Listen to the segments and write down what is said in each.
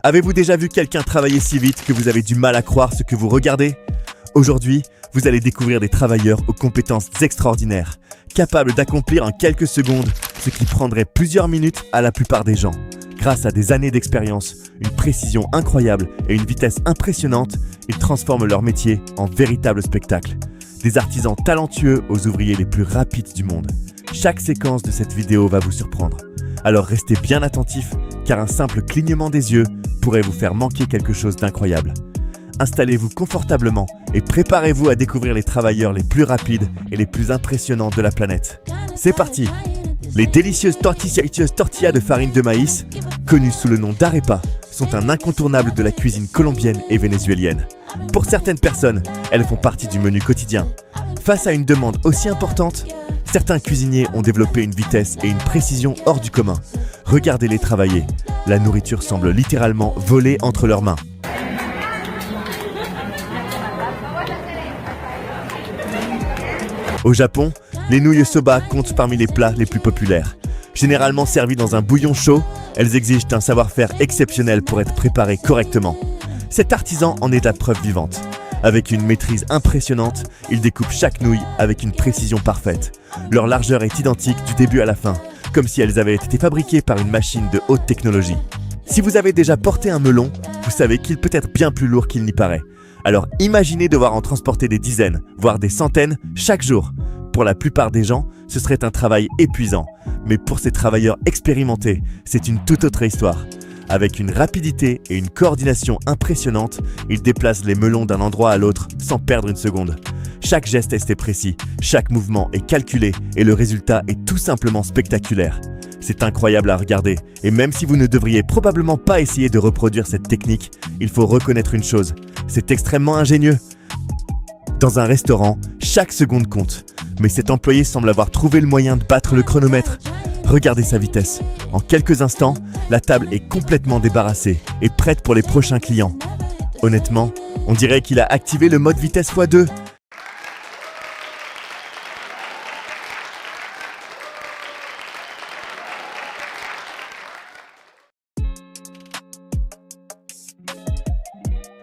Avez-vous déjà vu quelqu'un travailler si vite que vous avez du mal à croire ce que vous regardez? Aujourd'hui, vous allez découvrir des travailleurs aux compétences extraordinaires, capables d'accomplir en quelques secondes ce qui prendrait plusieurs minutes à la plupart des gens. Grâce à des années d'expérience, une précision incroyable et une vitesse impressionnante, ils transforment leur métier en véritable spectacle. Des artisans talentueux aux ouvriers les plus rapides du monde. Chaque séquence de cette vidéo va vous surprendre. Alors restez bien attentifs, car un simple clignement des yeux pourrait vous faire manquer quelque chose d'incroyable. Installez-vous confortablement et préparez-vous à découvrir les travailleurs les plus rapides et les plus impressionnants de la planète. C'est parti! Les délicieuses tortillas de farine de maïs, connues sous le nom d'arepa, sont un incontournable de la cuisine colombienne et vénézuélienne. Pour certaines personnes, elles font partie du menu quotidien. Face à une demande aussi importante, certains cuisiniers ont développé une vitesse et une précision hors du commun. Regardez-les travailler. La nourriture semble littéralement voler entre leurs mains. Au Japon, les nouilles soba comptent parmi les plats les plus populaires. Généralement servies dans un bouillon chaud, elles exigent un savoir-faire exceptionnel pour être préparées correctement. Cet artisan en est la preuve vivante. Avec une maîtrise impressionnante, il découpe chaque nouille avec une précision parfaite. Leur largeur est identique du début à la fin, comme si elles avaient été fabriquées par une machine de haute technologie. Si vous avez déjà porté un melon, vous savez qu'il peut être bien plus lourd qu'il n'y paraît. Alors imaginez devoir en transporter des dizaines, voire des centaines chaque jour. Pour la plupart des gens, ce serait un travail épuisant. Mais pour ces travailleurs expérimentés, c'est une toute autre histoire. Avec une rapidité et une coordination impressionnantes, ils déplacent les melons d'un endroit à l'autre sans perdre une seconde. Chaque geste est précis, chaque mouvement est calculé et le résultat est tout simplement spectaculaire. C'est incroyable à regarder et même si vous ne devriez probablement pas essayer de reproduire cette technique, il faut reconnaître une chose, c'est extrêmement ingénieux. Dans un restaurant, chaque seconde compte, mais cet employé semble avoir trouvé le moyen de battre le chronomètre. Regardez sa vitesse. En quelques instants, la table est complètement débarrassée et prête pour les prochains clients. Honnêtement, on dirait qu'il a activé le mode vitesse x2.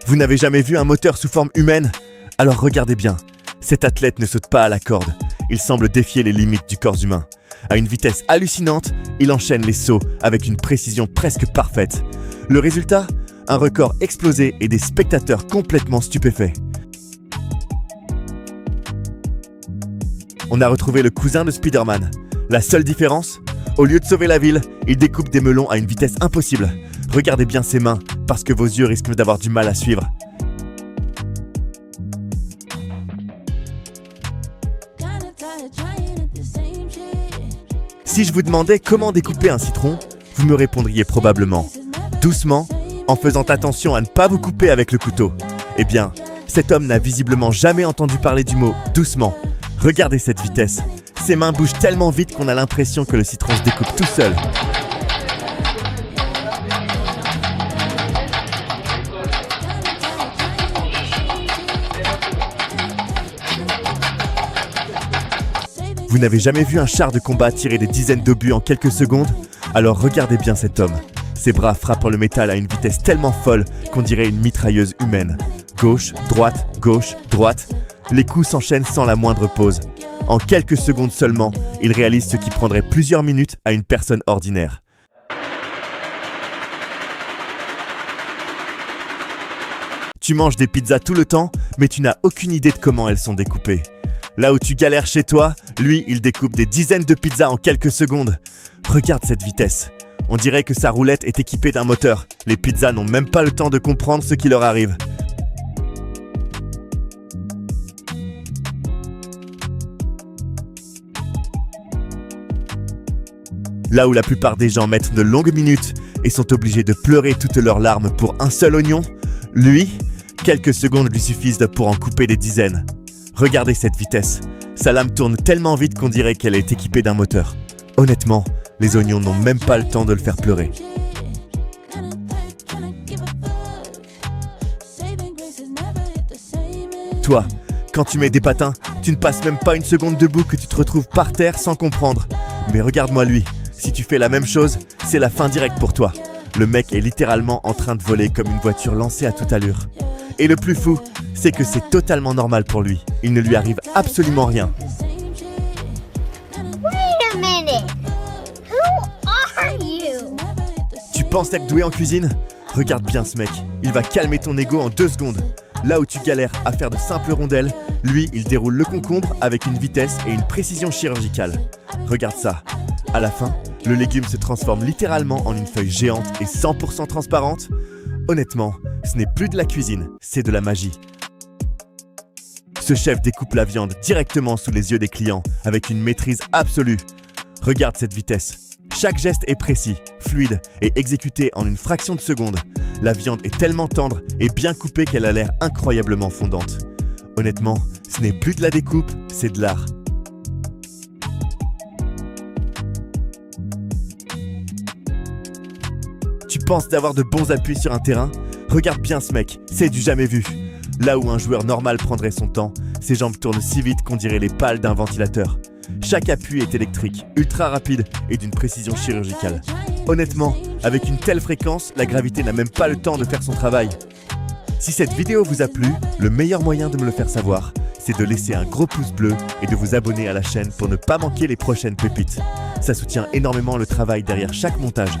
Vous n'avez jamais vu un moteur sous forme humaine? Alors regardez bien. Cet athlète ne saute pas à la corde. Il semble défier les limites du corps humain. À une vitesse hallucinante, il enchaîne les sauts avec une précision presque parfaite. Le résultat? Un record explosé et des spectateurs complètement stupéfaits. On a retrouvé le cousin de Spider-Man. La seule différence? Au lieu de sauver la ville, il découpe des melons à une vitesse impossible. Regardez bien ses mains, parce que vos yeux risquent d'avoir du mal à suivre. Si je vous demandais comment découper un citron, vous me répondriez probablement doucement, en faisant attention à ne pas vous couper avec le couteau. Eh bien, cet homme n'a visiblement jamais entendu parler du mot doucement. Regardez cette vitesse. Ses mains bougent tellement vite qu'on a l'impression que le citron se découpe tout seul. Vous n'avez jamais vu un char de combat tirer des dizaines d'obus en quelques secondes? Alors regardez bien cet homme. Ses bras frappent le métal à une vitesse tellement folle qu'on dirait une mitrailleuse humaine. Gauche, droite. Les coups s'enchaînent sans la moindre pause. En quelques secondes seulement, il réalise ce qui prendrait plusieurs minutes à une personne ordinaire. Tu manges des pizzas tout le temps, mais tu n'as aucune idée de comment elles sont découpées. Là où tu galères chez toi, lui, il découpe des dizaines de pizzas en quelques secondes. Regarde cette vitesse. On dirait que sa roulette est équipée d'un moteur. Les pizzas n'ont même pas le temps de comprendre ce qui leur arrive. Là où la plupart des gens mettent de longues minutes et sont obligés de pleurer toutes leurs larmes pour un seul oignon, lui, quelques secondes lui suffisent pour en couper des dizaines. Regardez cette vitesse. Sa lame tourne tellement vite qu'on dirait qu'elle est équipée d'un moteur. Honnêtement, les oignons n'ont même pas le temps de le faire pleurer. Toi, quand tu mets des patins, tu ne passes même pas une seconde debout que tu te retrouves par terre sans comprendre. Mais regarde-moi lui, si tu fais la même chose, c'est la fin directe pour toi. Le mec est littéralement en train de voler comme une voiture lancée à toute allure. Et le plus fou, c'est que c'est totalement normal pour lui. Il ne lui arrive absolument rien. Wait a minute. Who are you? Tu penses être doué en cuisine? Regarde bien ce mec, il va calmer ton ego en 2 secondes. Là où tu galères à faire de simples rondelles, lui, il déroule le concombre avec une vitesse et une précision chirurgicale. Regarde ça. À la fin, le légume se transforme littéralement en une feuille géante et 100% transparente. Honnêtement, ce n'est plus de la cuisine, c'est de la magie. Ce chef découpe la viande directement sous les yeux des clients avec une maîtrise absolue. Regarde cette vitesse. Chaque geste est précis, fluide et exécuté en une fraction de seconde. La viande est tellement tendre et bien coupée qu'elle a l'air incroyablement fondante. Honnêtement, ce n'est plus de la découpe, c'est de l'art. Tu penses d'avoir de bons appuis sur un terrain? Regarde bien ce mec, c'est du jamais vu. Là où un joueur normal prendrait son temps, ses jambes tournent si vite qu'on dirait les pales d'un ventilateur. Chaque appui est électrique, ultra rapide et d'une précision chirurgicale. Honnêtement, avec une telle fréquence, la gravité n'a même pas le temps de faire son travail. Si cette vidéo vous a plu, le meilleur moyen de me le faire savoir, c'est de laisser un gros pouce bleu et de vous abonner à la chaîne pour ne pas manquer les prochaines pépites. Ça soutient énormément le travail derrière chaque montage.